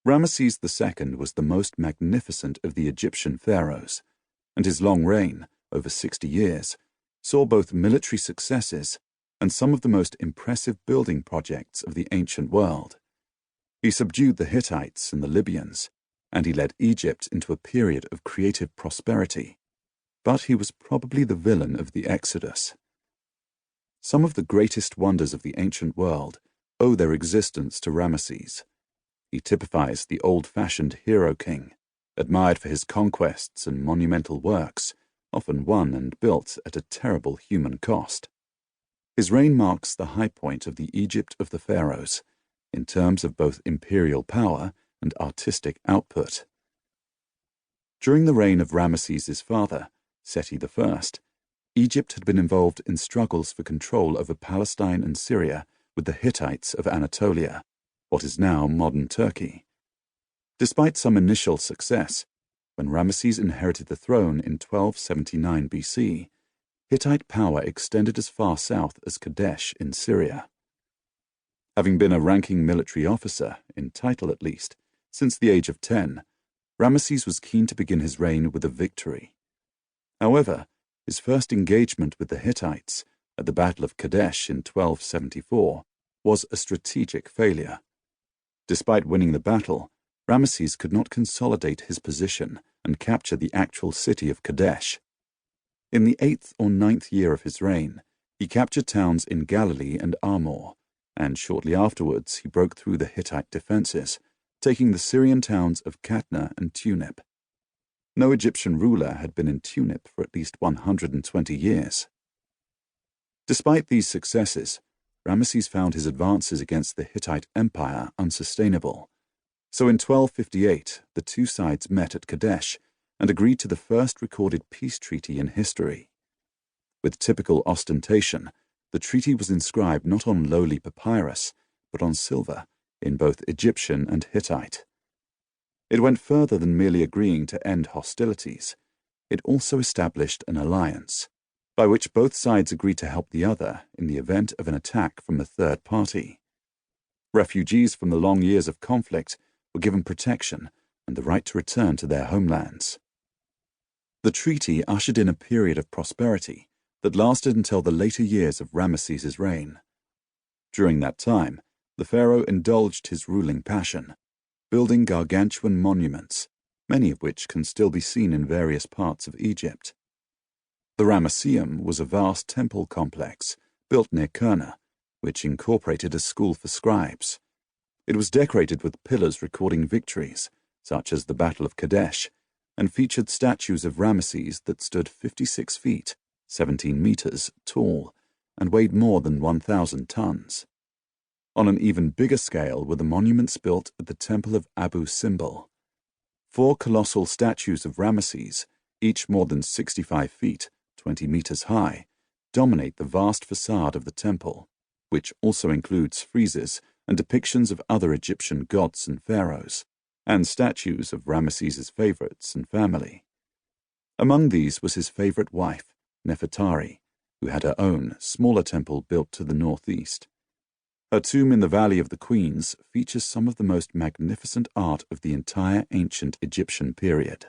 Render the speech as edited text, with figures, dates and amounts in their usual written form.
Ramesses II was the most magnificent of the Egyptian pharaohs, and his long reign, over 60 years, saw both military successes and some of the most impressive building projects of the ancient world. He subdued the Hittites and the Libyans, and he led Egypt into a period of creative prosperity. But he was probably the villain of the Exodus. Some of the greatest wonders of the ancient world owe their existence to Ramesses. He typifies the old-fashioned hero king, admired for his conquests and monumental works, often won and built at a terrible human cost. His reign marks the high point of the Egypt of the pharaohs, in terms of both imperial power and artistic output. During the reign of Ramesses' father, Seti I, Egypt had been involved in struggles for control over Palestine and Syria with the Hittites of Anatolia, what is now modern Turkey. Despite some initial success, when Ramesses inherited the throne in 1279 BC, Hittite power extended as far south as Kadesh in Syria. Having been a ranking military officer, in title at least, since the age of 10, Ramesses was keen to begin his reign with a victory. However, his first engagement with the Hittites, at the Battle of Kadesh in 1274, was a strategic failure. Despite winning the battle, Ramesses could not consolidate his position and capture the actual city of Kadesh. In the 8th or 9th year of his reign, he captured towns in Galilee and Amor, and shortly afterwards he broke through the Hittite defences, taking the Syrian towns of Katna and Tunip. No Egyptian ruler had been in Tunip for at least 120 years. Despite these successes, Ramesses found his advances against the Hittite Empire unsustainable. So in 1258, the two sides met at Kadesh and agreed to the first recorded peace treaty in history. With typical ostentation, the treaty was inscribed not on lowly papyrus, but on silver, in both Egyptian and Hittite. It went further than merely agreeing to end hostilities. It also established an alliance, by which both sides agreed to help the other in the event of an attack from a third party. Refugees from the long years of conflict were given protection and the right to return to their homelands. The treaty ushered in a period of prosperity that lasted until the later years of Ramesses' reign. During that time, the pharaoh indulged his ruling passion, building gargantuan monuments, many of which can still be seen in various parts of Egypt. The Ramesseum was a vast temple complex built near Kurna, which incorporated a school for scribes. It was decorated with pillars recording victories, such as the Battle of Kadesh, and featured statues of Ramesses that stood 56 feet, 17 meters, tall, and weighed more than 1,000 tons. On an even bigger scale were the monuments built at the Temple of Abu Simbel. 4 colossal statues of Ramesses, each more than 65 feet, 20 meters high, dominate the vast facade of the temple, which also includes friezes and depictions of other Egyptian gods and pharaohs, and statues of Ramesses' favorites and family. Among these was his favorite wife, Nefertari, who had her own, smaller temple built to the northeast. Her tomb in the Valley of the Queens features some of the most magnificent art of the entire ancient Egyptian period.